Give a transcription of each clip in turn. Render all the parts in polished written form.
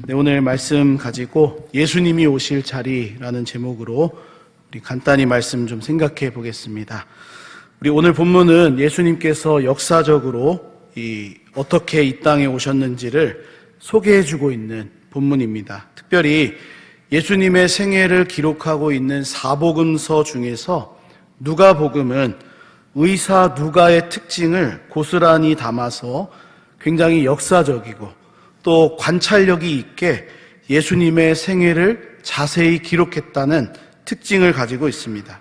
네, 오늘 말씀 가지고 예수님이 오실 자리라는 제목으로 우리 간단히 말씀 좀 생각해 보겠습니다. 우리 오늘 본문은 예수님께서 역사적으로 어떻게 이 땅에 오셨는지를 소개해 주고 있는 본문입니다. 특별히 예수님의 생애를 기록하고 있는 사복음서 중에서 누가복음은 의사 누가의 특징을 고스란히 담아서 굉장히 역사적이고 또 관찰력이 있게 예수님의 생애를 자세히 기록했다는 특징을 가지고 있습니다.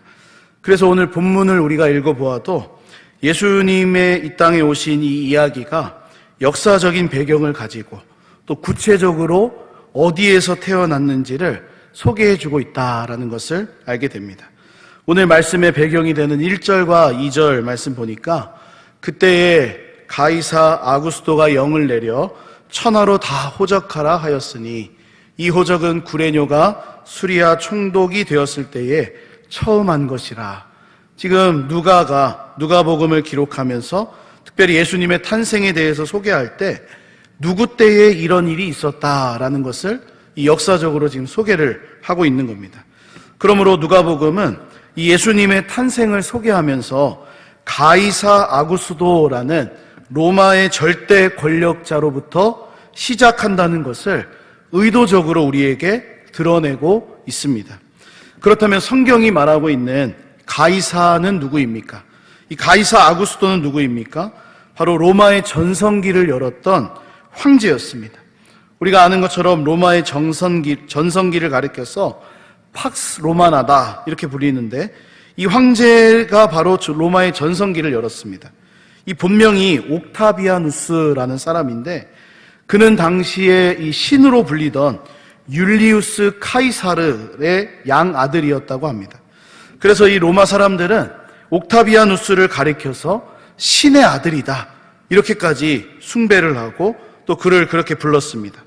그래서 오늘 본문을 우리가 읽어보아도 예수님의 이 땅에 오신 이 이야기가 역사적인 배경을 가지고 또 구체적으로 어디에서 태어났는지를 소개해주고 있다라는 것을 알게 됩니다. 오늘 말씀의 배경이 되는 1절과 2절 말씀 보니까 그때에 가이사 아구스도가 영을 내려 천하로 다 호적하라 하였으니 이 호적은 구레뇨가 수리아 총독이 되었을 때에 처음 한 것이라. 지금 누가복음을 기록하면서 특별히 예수님의 탄생에 대해서 소개할 때 누구 때에 이런 일이 있었다라는 것을 이 역사적으로 지금 소개를 하고 있는 겁니다. 그러므로 누가복음은 이 예수님의 탄생을 소개하면서 가이사 아구스도라는 로마의 절대 권력자로부터 시작한다는 것을 의도적으로 우리에게 드러내고 있습니다. 그렇다면 성경이 말하고 있는 가이사는 누구입니까? 이 가이사 아구스도는 누구입니까? 바로 로마의 전성기를 열었던 황제였습니다. 우리가 아는 것처럼 로마의 전성기를 가리켜서 팍스 로마나다 이렇게 불리는데 이 황제가 바로 로마의 전성기를 열었습니다. 이 본명이 옥타비아누스라는 사람인데 그는 당시에 이 신으로 불리던 율리우스 카이사르의 양아들이었다고 합니다. 그래서 이 로마 사람들은 옥타비아누스를 가리켜서 신의 아들이다 이렇게까지 숭배를 하고 또 그를 그렇게 불렀습니다.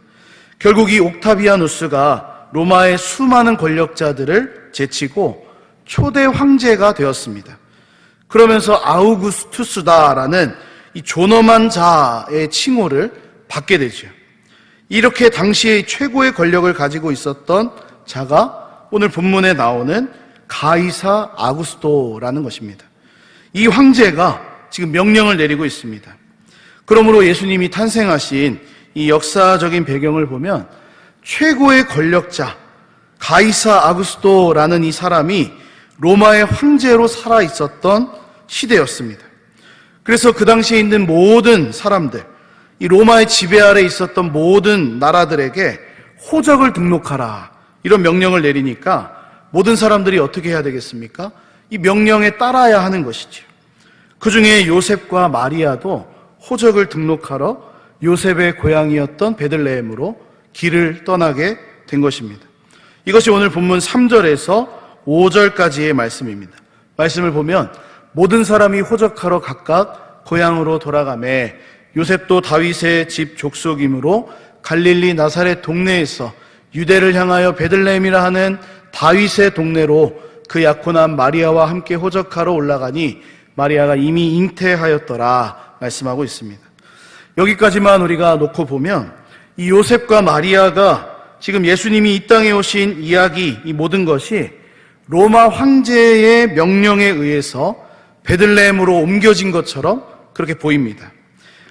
결국 이 옥타비아누스가 로마의 수많은 권력자들을 제치고 초대 황제가 되었습니다. 그러면서 아우구스투스다라는 이 존엄한 자의 칭호를 받게 되죠. 이렇게 당시의 최고의 권력을 가지고 있었던 자가 오늘 본문에 나오는 가이사 아구스도라는 것입니다. 이 황제가 지금 명령을 내리고 있습니다. 그러므로 예수님이 탄생하신 이 역사적인 배경을 보면 최고의 권력자 가이사 아구스도라는 이 사람이 로마의 황제로 살아 있었던 시대였습니다. 그래서 그 당시에 있는 모든 사람들, 이 로마의 지배 아래 있었던 모든 나라들에게 호적을 등록하라 이런 명령을 내리니까 모든 사람들이 어떻게 해야 되겠습니까? 이 명령에 따라야 하는 것이죠. 그 중에 요셉과 마리아도 호적을 등록하러 요셉의 고향이었던 베들레헴으로 길을 떠나게 된 것입니다. 이것이 오늘 본문 3절에서 5절까지의 말씀입니다. 말씀을 보면 모든 사람이 호적하러 각각 고향으로 돌아가매 요셉도 다윗의 집 족속이므로 갈릴리 나사렛 동네에서 유대를 향하여 베들레헴이라 하는 다윗의 동네로 그 약혼한 마리아와 함께 호적하러 올라가니 마리아가 이미 잉태하였더라 말씀하고 있습니다. 여기까지만 우리가 놓고 보면 이 요셉과 마리아가 지금 예수님이 이 땅에 오신 이야기, 이 모든 것이 로마 황제의 명령에 의해서 베들레헴으로 옮겨진 것처럼 그렇게 보입니다.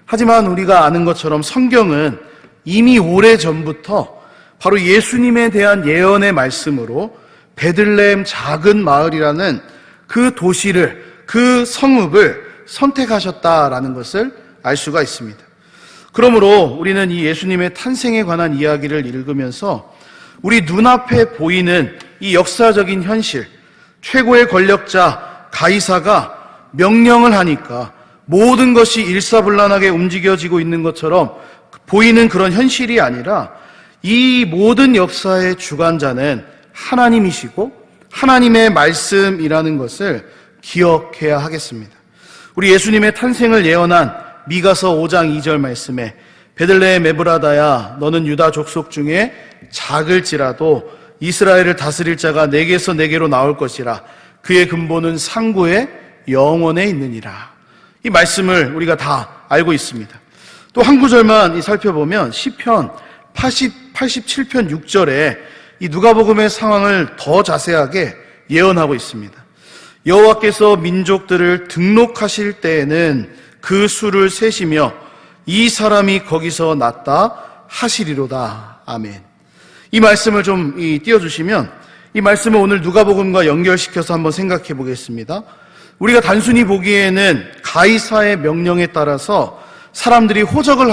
하지만 우리가 아는 것처럼 성경은 이미 오래전부터 바로 예수님에 대한 예언의 말씀으로 베들레헴 작은 마을이라는 그 도시를, 그 성읍을 선택하셨다라는 것을 알 수가 있습니다. 그러므로 우리는 이 예수님의 탄생에 관한 이야기를 읽으면서 우리 눈앞에 보이는 이 역사적인 현실, 최고의 권력자 가이사가 명령을 하니까 모든 것이 일사불란하게 움직여지고 있는 것처럼 보이는 그런 현실이 아니라 이 모든 역사의 주관자는 하나님이시고 하나님의 말씀이라는 것을 기억해야 하겠습니다. 우리 예수님의 탄생을 예언한 미가서 5장 2절 말씀에 베들레헴 에브라다야 너는 유다 족속 중에 작을지라도 이스라엘을 다스릴 자가 내게서 내게로 나올 것이라 그의 근본은 상고의 영원에 있느니라. 이 말씀을 우리가 다 알고 있습니다. 또 한 구절만 살펴보면 시편 87편 6절에 이 누가복음의 상황을 더 자세하게 예언하고 있습니다. 여호와께서 민족들을 등록하실 때에는 그 수를 세시며 이 사람이 거기서 났다 하시리로다. 아멘. 이 말씀을 좀 띄워주시면, 이 말씀을 오늘 누가복음과 연결시켜서 한번 생각해 보겠습니다. 우리가 단순히 보기에는 가이사의 명령에 따라서 사람들이 호적을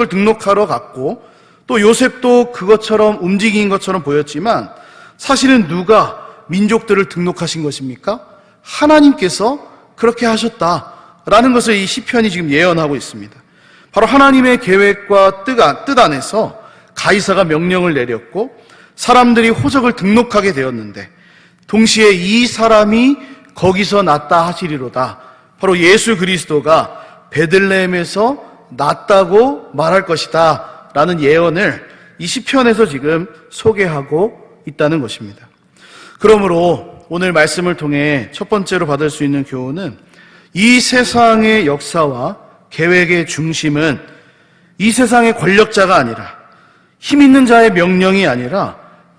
등록하러 갔고, 또 요셉도 그것처럼 움직인 것처럼 보였지만 사실은 누가 민족들을 등록하신 것입니까? 하나님께서 그렇게 하셨다라는 것을 이 시편이 지금 예언하고 있습니다. 바로 하나님의 계획과 뜻 안에서 가이사가 명령을 내렸고 사람들이 호적을 등록하게 되었는데, 동시에 이 사람이 거기서 났다 하시리로다. 바로 예수 그리스도가 베들레헴에서 났다고 말할 것이다 라는 예언을 이 시편에서 지금 소개하고 있다는 것입니다. 그러므로 오늘 말씀을 통해 첫 번째로 받을 수 있는 교훈은, 이 세상의 역사와 계획의 중심은 이 세상의 권력자가 아니라, 힘 있는 자의 명령이 아니라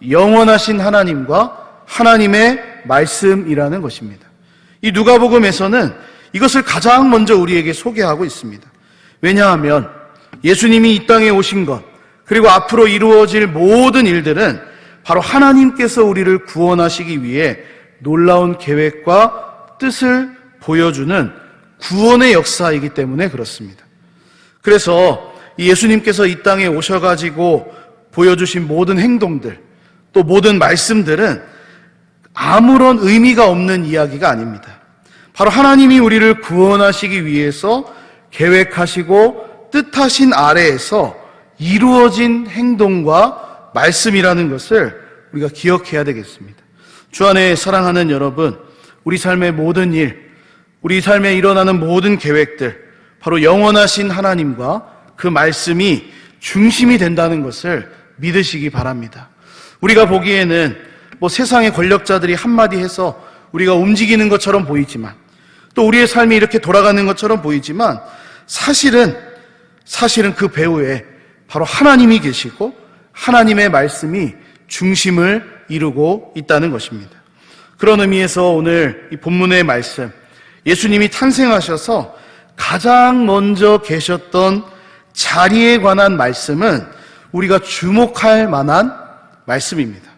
영원하신 하나님과 하나님의 말씀이라는 것입니다. 이 누가복음에서는 이것을 가장 먼저 우리에게 소개하고 있습니다. 왜냐하면 예수님이 이 땅에 오신 것, 그리고 앞으로 이루어질 모든 일들은 바로 하나님께서 우리를 구원하시기 위해 놀라운 계획과 뜻을 보여주는 구원의 역사이기 때문에 그렇습니다. 그래서 예수님께서 이 땅에 오셔가지고 보여주신 모든 행동들, 또 모든 말씀들은 아무런 의미가 없는 이야기가 아닙니다. 바로 하나님이 우리를 구원하시기 위해서 계획하시고 뜻하신 아래에서 이루어진 행동과 말씀이라는 것을 우리가 기억해야 되겠습니다. 주 안에 사랑하는 여러분, 우리 삶의 모든 일, 우리 삶에 일어나는 모든 계획들, 바로 영원하신 하나님과 그 말씀이 중심이 된다는 것을 믿으시기 바랍니다. 우리가 보기에는 세상의 권력자들이 한마디 해서 우리가 움직이는 것처럼 보이지만, 또 우리의 삶이 이렇게 돌아가는 것처럼 보이지만, 사실은 그 배후에 바로 하나님이 계시고 하나님의 말씀이 중심을 이루고 있다는 것입니다. 그런 의미에서 오늘 이 본문의 말씀, 예수님이 탄생하셔서 가장 먼저 계셨던 자리에 관한 말씀은 우리가 주목할 만한 말씀입니다.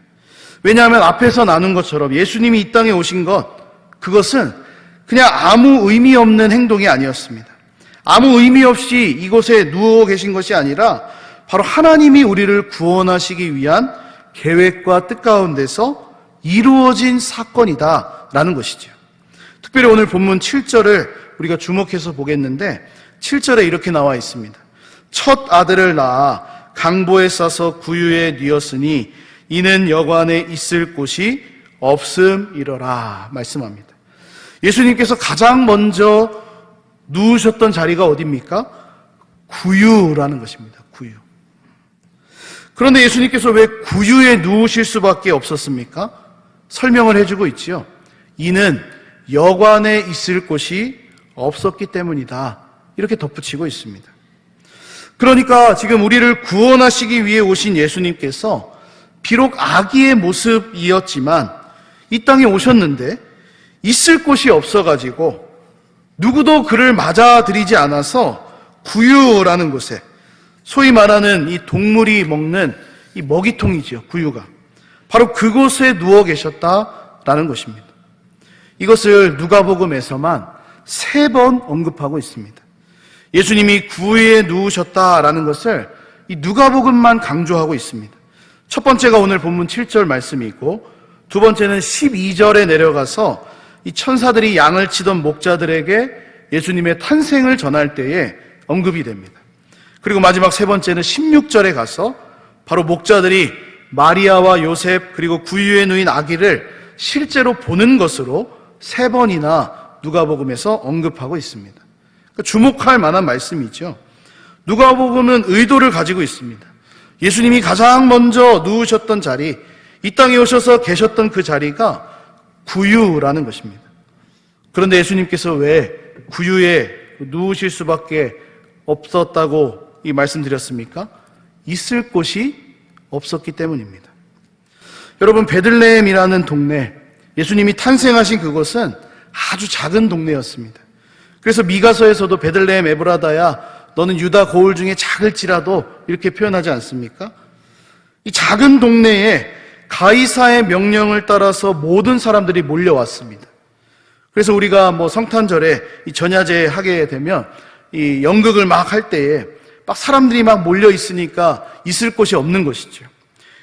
왜냐하면 앞에서 나눈 것처럼 예수님이 이 땅에 오신 그것은 그냥 아무 의미 없는 행동이 아니었습니다. 아무 의미 없이 이곳에 누워 계신 것이 아니라 바로 하나님이 우리를 구원하시기 위한 계획과 뜻 가운데서 이루어진 사건이다라는 것이죠. 특별히 오늘 본문 7절을 우리가 주목해서 보겠는데, 7절에 이렇게 나와 있습니다. 첫 아들을 낳아 강보에 싸서 구유에 뉘었으니 이는 여관에 있을 곳이 없음이러라 말씀합니다. 예수님께서 가장 먼저 누우셨던 자리가 어디입니까? 구유라는 것입니다. 구유. 그런데 예수님께서 왜 구유에 누우실 수밖에 없었습니까? 설명을 해주고 있지요. 이는 여관에 있을 곳이 없었기 때문이다. 이렇게 덧붙이고 있습니다. 그러니까 지금 우리를 구원하시기 위해 오신 예수님께서 비록 아기의 모습이었지만 이 땅에 오셨는데 있을 곳이 없어가지고 누구도 그를 맞아들이지 않아서 구유라는 곳에, 소위 말하는 이 동물이 먹는 이 먹이통이지요. 구유가. 바로 그곳에 누워 계셨다라는 것입니다. 이것을 누가복음에서만 3번 언급하고 있습니다. 예수님이 구유에 누우셨다라는 것을 이 누가복음만 강조하고 있습니다. 첫 번째가 오늘 본문 7절 말씀이고, 두 번째는 12절에 내려가서 이 천사들이 양을 치던 목자들에게 예수님의 탄생을 전할 때에 언급이 됩니다. 그리고 마지막 세 번째는 16절에 가서 바로 목자들이 마리아와 요셉 그리고 구유에 누인 아기를 실제로 보는 것으로 3번이나 누가복음에서 언급하고 있습니다. 그러니까 주목할 만한 말씀이죠. 누가복음은 의도를 가지고 있습니다. 예수님이 가장 먼저 누우셨던 자리, 이 땅에 오셔서 계셨던 그 자리가 구유라는 것입니다. 그런데 예수님께서 왜 구유에 누우실 수밖에 없었다고 이 말씀드렸습니까? 있을 곳이 없었기 때문입니다. 여러분, 베들레헴이라는 동네, 예수님이 탄생하신 그곳은 아주 작은 동네였습니다. 그래서 미가서에서도 베들레헴 에브라다야 너는 유다 고을 중에 작을지라도 이렇게 표현하지 않습니까? 이 작은 동네에 가이사의 명령을 따라서 모든 사람들이 몰려왔습니다. 그래서 우리가 성탄절에 이 전야제 하게 되면 이 연극을 막 할 때에 막 사람들이 막 몰려 있으니까 있을 곳이 없는 것이죠.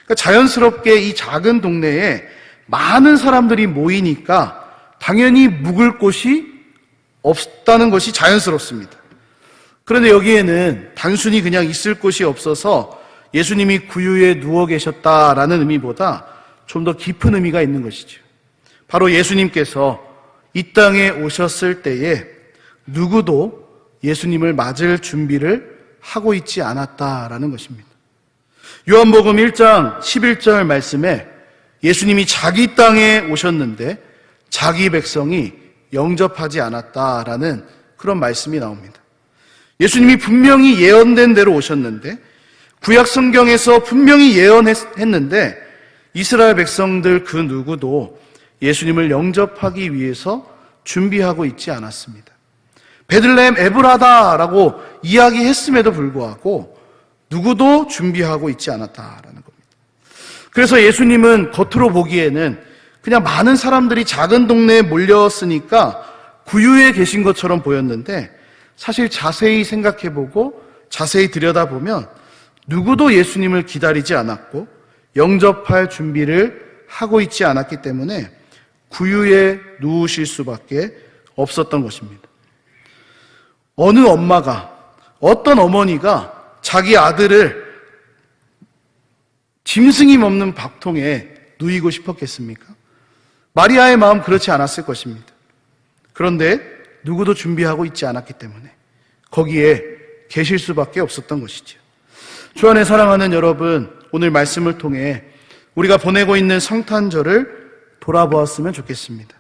그러니까 자연스럽게 이 작은 동네에 많은 사람들이 모이니까 당연히 묵을 곳이 없다는 것이 자연스럽습니다. 그런데 여기에는 단순히 그냥 있을 곳이 없어서 예수님이 구유에 누워 계셨다라는 의미보다 좀 더 깊은 의미가 있는 것이죠. 바로 예수님께서 이 땅에 오셨을 때에 누구도 예수님을 맞을 준비를 하고 있지 않았다라는 것입니다. 요한복음 1장 11절 말씀에 예수님이 자기 땅에 오셨는데 자기 백성이 영접하지 않았다라는 그런 말씀이 나옵니다. 예수님이 분명히 예언된 대로 오셨는데, 구약 성경에서 분명히 예언했는데 이스라엘 백성들 그 누구도 예수님을 영접하기 위해서 준비하고 있지 않았습니다. 베들레헴 에브라다라고 이야기했음에도 불구하고 누구도 준비하고 있지 않았다라는 겁니다. 그래서 예수님은 겉으로 보기에는 그냥 많은 사람들이 작은 동네에 몰렸으니까 구유에 계신 것처럼 보였는데, 사실 자세히 생각해보고 자세히 들여다보면 누구도 예수님을 기다리지 않았고 영접할 준비를 하고 있지 않았기 때문에 구유에 누우실 수밖에 없었던 것입니다. 어느 엄마가, 어떤 어머니가 자기 아들을 짐승이 먹는 밥통에 누이고 싶었겠습니까? 마리아의 마음 그렇지 않았을 것입니다. 그런데 누구도 준비하고 있지 않았기 때문에 거기에 계실 수밖에 없었던 것이죠. 주 안에 사랑하는 여러분, 오늘 말씀을 통해 우리가 보내고 있는 성탄절을 돌아보았으면 좋겠습니다.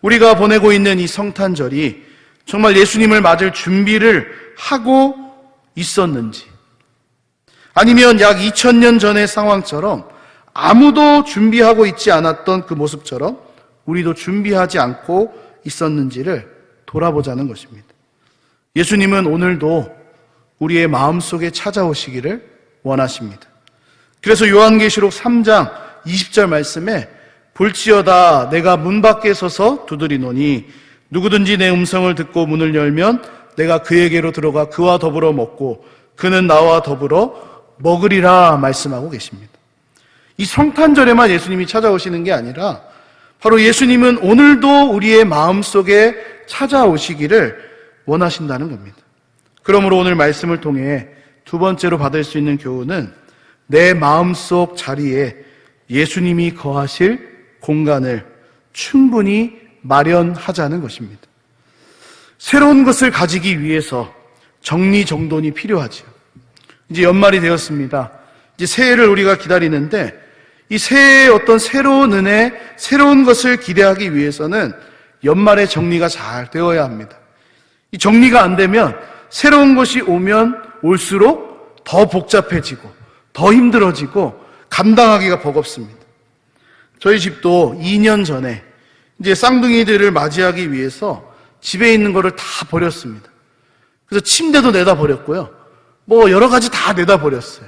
우리가 보내고 있는 이 성탄절이 정말 예수님을 맞을 준비를 하고 있었는지, 아니면 약 2000년 전의 상황처럼 아무도 준비하고 있지 않았던 그 모습처럼 우리도 준비하지 않고 있었는지를 돌아보자는 것입니다. 예수님은 오늘도 우리의 마음속에 찾아오시기를 원하십니다. 그래서 요한계시록 3장 20절 말씀에 볼지어다 내가 문 밖에 서서 두드리노니 누구든지 내 음성을 듣고 문을 열면 내가 그에게로 들어가 그와 더불어 먹고 그는 나와 더불어 먹으리라 말씀하고 계십니다. 이 성탄절에만 예수님이 찾아오시는 게 아니라 바로 예수님은 오늘도 우리의 마음속에 찾아오시기를 원하신다는 겁니다. 그러므로 오늘 말씀을 통해 두 번째로 받을 수 있는 교훈은 내 마음속 자리에 예수님이 거하실 공간을 충분히 마련하자는 것입니다. 새로운 것을 가지기 위해서 정리정돈이 필요하죠. 이제 연말이 되었습니다. 이제 새해를 우리가 기다리는데 이 새해의 어떤 새로운 은혜, 새로운 것을 기대하기 위해서는 연말에 정리가 잘 되어야 합니다. 이 정리가 안 되면 새로운 것이 오면 올수록 더 복잡해지고 더 힘들어지고 감당하기가 버겁습니다. 저희 집도 2년 전에 이제 쌍둥이들을 맞이하기 위해서 집에 있는 거를 다 버렸습니다. 그래서 침대도 내다 버렸고요. 여러 가지 다 내다 버렸어요.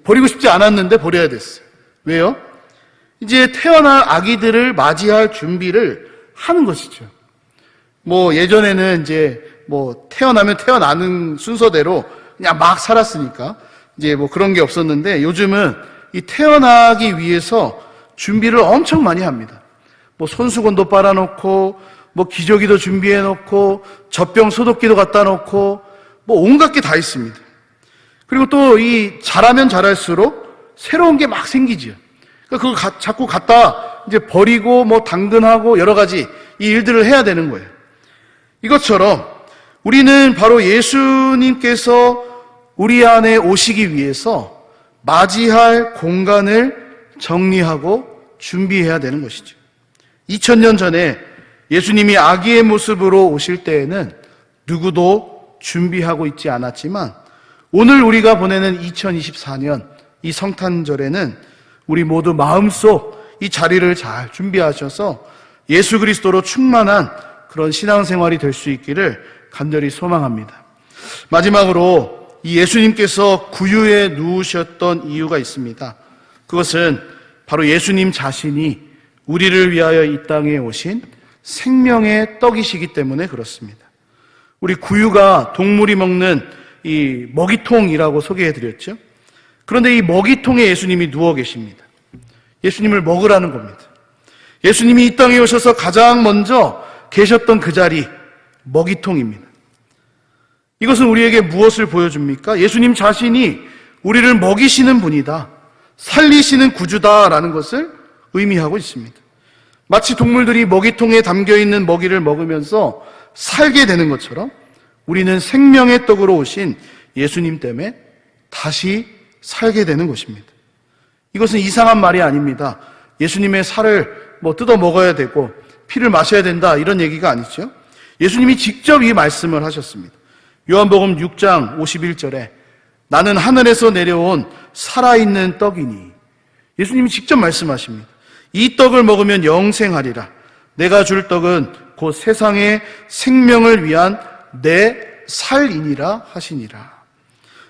버리고 싶지 않았는데 버려야 됐어요. 왜요? 이제 태어날 아기들을 맞이할 준비를 하는 것이죠. 예전에는 이제 태어나면 태어나는 순서대로 그냥 막 살았으니까 이제 그런 게 없었는데, 요즘은 이 태어나기 위해서 준비를 엄청 많이 합니다. 손수건도 빨아놓고 기저귀도 준비해놓고 젖병 소독기도 갖다 놓고 온갖 게 다 있습니다. 그리고 또 이 자라면 자랄수록 새로운 게 막 생기죠. 그러니까 그걸 자꾸 갖다 이제 버리고 당근하고 여러 가지 이 일들을 해야 되는 거예요. 이것처럼 우리는 바로 예수님께서 우리 안에 오시기 위해서 맞이할 공간을 정리하고 준비해야 되는 것이죠. 2000년 전에 예수님이 아기의 모습으로 오실 때에는 누구도 준비하고 있지 않았지만 오늘 우리가 보내는 2024년 이 성탄절에는 우리 모두 마음속 이 자리를 잘 준비하셔서 예수 그리스도로 충만한 그런 신앙생활이 될 수 있기를 간절히 소망합니다. 마지막으로 이 예수님께서 구유에 누우셨던 이유가 있습니다. 그것은 바로 예수님 자신이 우리를 위하여 이 땅에 오신 생명의 떡이시기 때문에 그렇습니다. 우리 구유가 동물이 먹는 이 먹이통이라고 소개해드렸죠. 그런데 이 먹이통에 예수님이 누워 계십니다. 예수님을 먹으라는 겁니다. 예수님이 이 땅에 오셔서 가장 먼저 계셨던 그 자리, 먹이통입니다. 이것은 우리에게 무엇을 보여줍니까? 예수님 자신이 우리를 먹이시는 분이다, 살리시는 구주다라는 것을 의미하고 있습니다. 마치 동물들이 먹이통에 담겨있는 먹이를 먹으면서 살게 되는 것처럼 우리는 생명의 떡으로 오신 예수님 때문에 다시 살게 되는 것입니다. 이것은 이상한 말이 아닙니다. 예수님의 살을 뜯어 먹어야 되고 피를 마셔야 된다 이런 얘기가 아니죠. 예수님이 직접 이 말씀을 하셨습니다. 요한복음 6장 51절에 나는 하늘에서 내려온 살아있는 떡이니, 예수님이 직접 말씀하십니다. 이 떡을 먹으면 영생하리라. 내가 줄 떡은 곧 세상의 생명을 위한 내 살이니라 하시니라.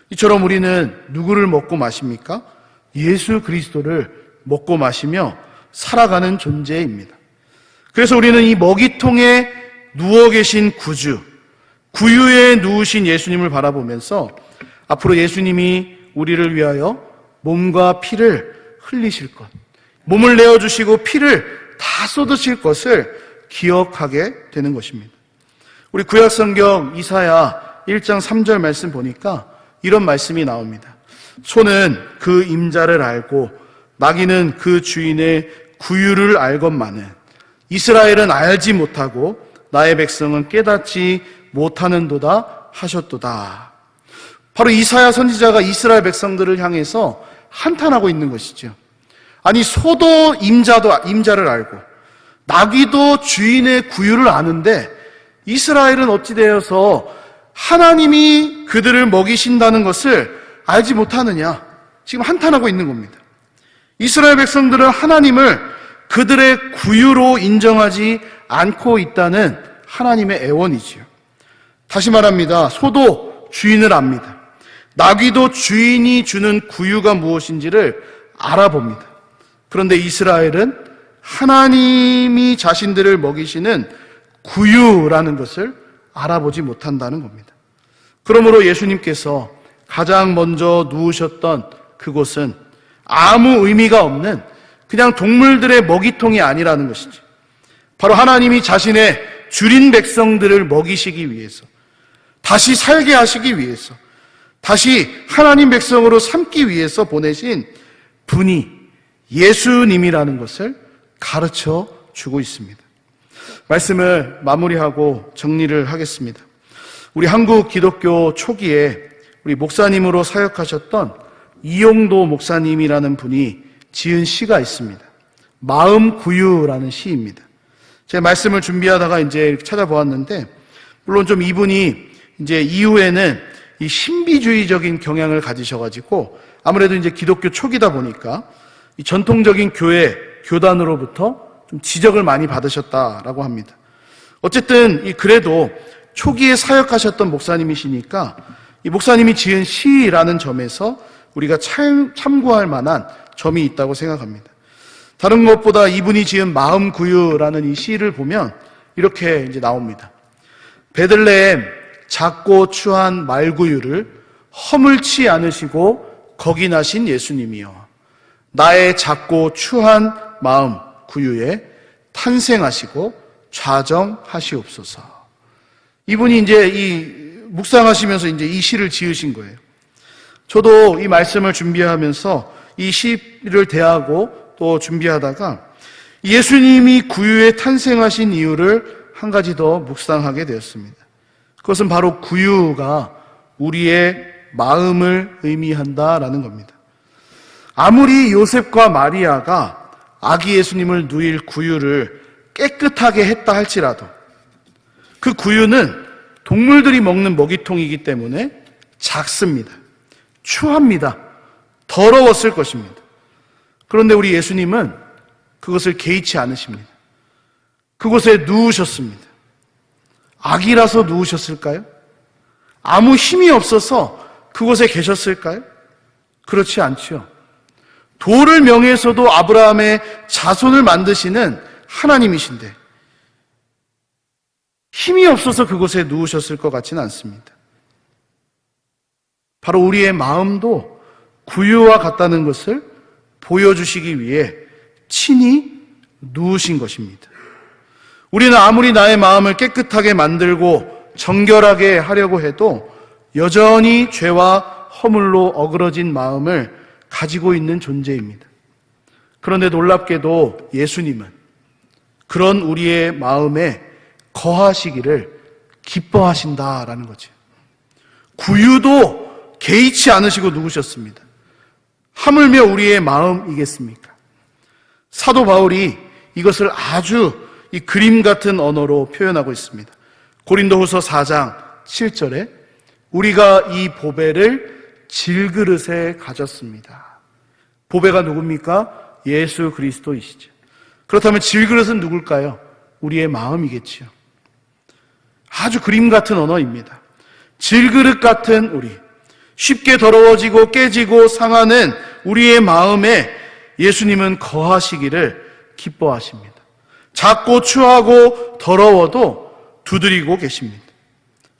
이처럼 우리는 누구를 먹고 마십니까? 예수 그리스도를 먹고 마시며 살아가는 존재입니다. 그래서 우리는 이 먹이통에 누워 계신 구주, 구유에 누우신 예수님을 바라보면서 앞으로 예수님이 우리를 위하여 몸과 피를 흘리실 것, 몸을 내어주시고 피를 다 쏟으실 것을 기억하게 되는 것입니다. 우리 구약성경 이사야 1장 3절 말씀 보니까 이런 말씀이 나옵니다. 소는 그 임자를 알고 나귀는 그 주인의 구유를 알건만은 이스라엘은 알지 못하고 나의 백성은 깨닫지 못하는도다 하셨도다. 바로 이사야 선지자가 이스라엘 백성들을 향해서 한탄하고 있는 것이죠. 아니, 소도 임자를 알고 나귀도 주인의 구유를 아는데 이스라엘은 어찌 되어서 하나님이 그들을 먹이신다는 것을 알지 못하느냐, 지금 한탄하고 있는 겁니다. 이스라엘 백성들은 하나님을 그들의 구유로 인정하지 않고 있다는 하나님의 애원이지요. 다시 말합니다. 소도 주인을 압니다. 나귀도 주인이 주는 구유가 무엇인지를 알아봅니다. 그런데 이스라엘은 하나님이 자신들을 먹이시는 구유라는 것을 알아보지 못한다는 겁니다. 그러므로 예수님께서 가장 먼저 누우셨던 그곳은 아무 의미가 없는 그냥 동물들의 먹이통이 아니라는 것이죠. 바로 하나님이 자신의 줄인 백성들을 먹이시기 위해서, 다시 살게 하시기 위해서, 다시 하나님 백성으로 삼기 위해서 보내신 분이 예수님이라는 것을 가르쳐 주고 있습니다. 말씀을 마무리하고 정리를 하겠습니다. 우리 한국 기독교 초기에 우리 목사님으로 사역하셨던 이용도 목사님이라는 분이 지은 시가 있습니다. 마음구유라는 시입니다. 제가 말씀을 준비하다가 이제 찾아보았는데, 물론 좀 이분이 이제 이후에는 이 신비주의적인 경향을 가지셔가지고 아무래도 이제 기독교 초기다 보니까 이 전통적인 교단으로부터 좀 지적을 많이 받으셨다라고 합니다. 어쨌든 그래도 초기에 사역하셨던 목사님이시니까 이 목사님이 지은 시라는 점에서 우리가 참고할 만한 점이 있다고 생각합니다. 다른 것보다 이분이 지은 마음구유라는 이 시를 보면 이렇게 이제 나옵니다. 베들레헴 작고 추한 말구유를 허물치 않으시고 거기 나신 예수님이여, 나의 작고 추한 마음 구유에 탄생하시고 좌정하시옵소서. 이분이 이제 묵상하시면서 이제 이 시를 지으신 거예요. 저도 이 말씀을 준비하면서 이 시를 대하고 또 준비하다가 예수님이 구유에 탄생하신 이유를 한 가지 더 묵상하게 되었습니다. 그것은 바로 구유가 우리의 마음을 의미한다라는 겁니다. 아무리 요셉과 마리아가 아기 예수님을 누일 구유를 깨끗하게 했다 할지라도 그 구유는 동물들이 먹는 먹이통이기 때문에 작습니다. 추합니다. 더러웠을 것입니다. 그런데 우리 예수님은 그것을 개의치 않으십니다. 그곳에 누우셨습니다. 악이라서 누우셨을까요? 아무 힘이 없어서 그곳에 계셨을까요? 그렇지 않지요. 돌을 명해서도 아브라함의 자손을 만드시는 하나님이신데 힘이 없어서 그곳에 누우셨을 것 같지는 않습니다. 바로 우리의 마음도 구유와 같다는 것을 보여주시기 위해 친히 누우신 것입니다. 우리는 아무리 나의 마음을 깨끗하게 만들고 정결하게 하려고 해도 여전히 죄와 허물로 어그러진 마음을 가지고 있는 존재입니다. 그런데 놀랍게도 예수님은 그런 우리의 마음에 거하시기를 기뻐하신다라는 거죠. 구유도 개의치 않으시고 누우셨습니다. 하물며 우리의 마음이겠습니까? 사도 바울이 이것을 아주 이 그림 같은 언어로 표현하고 있습니다. 고린도후서 4장 7절에 우리가 이 보배를 질그릇에 가졌습니다. 보배가 누굽니까? 예수 그리스도이시죠. 그렇다면 질그릇은 누굴까요? 우리의 마음이겠지요. 아주 그림 같은 언어입니다. 질그릇 같은 우리, 쉽게 더러워지고 깨지고 상하는 우리의 마음에 예수님은 거하시기를 기뻐하십니다. 작고 추하고 더러워도 두드리고 계십니다.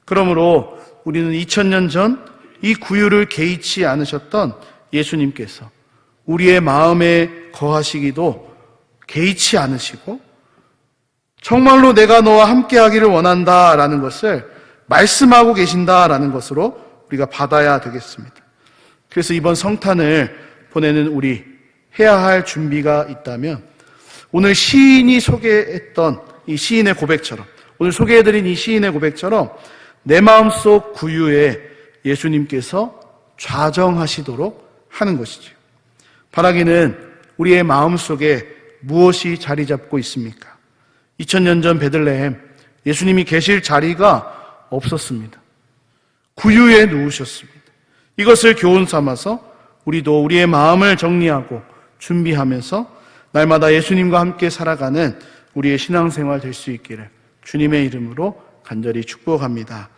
그러므로 우리는 2000년 전 이 구유를 개의치 않으셨던 예수님께서 우리의 마음에 거하시기도 개의치 않으시고 정말로 내가 너와 함께하기를 원한다라는 것을 말씀하고 계신다라는 것으로 우리가 받아야 되겠습니다. 그래서 이번 성탄을 보내는 우리 해야 할 준비가 있다면 오늘 시인이 소개했던 이 시인의 고백처럼, 오늘 소개해드린 이 시인의 고백처럼 내 마음속 구유에 예수님께서 좌정하시도록 하는 것이죠. 바라기는 우리의 마음속에 무엇이 자리 잡고 있습니까? 2000년 전 베들레헴, 예수님이 계실 자리가 없었습니다. 구유에 누우셨습니다. 이것을 교훈 삼아서 우리도 우리의 마음을 정리하고 준비하면서 날마다 예수님과 함께 살아가는 우리의 신앙생활 될 수 있기를 주님의 이름으로 간절히 축복합니다.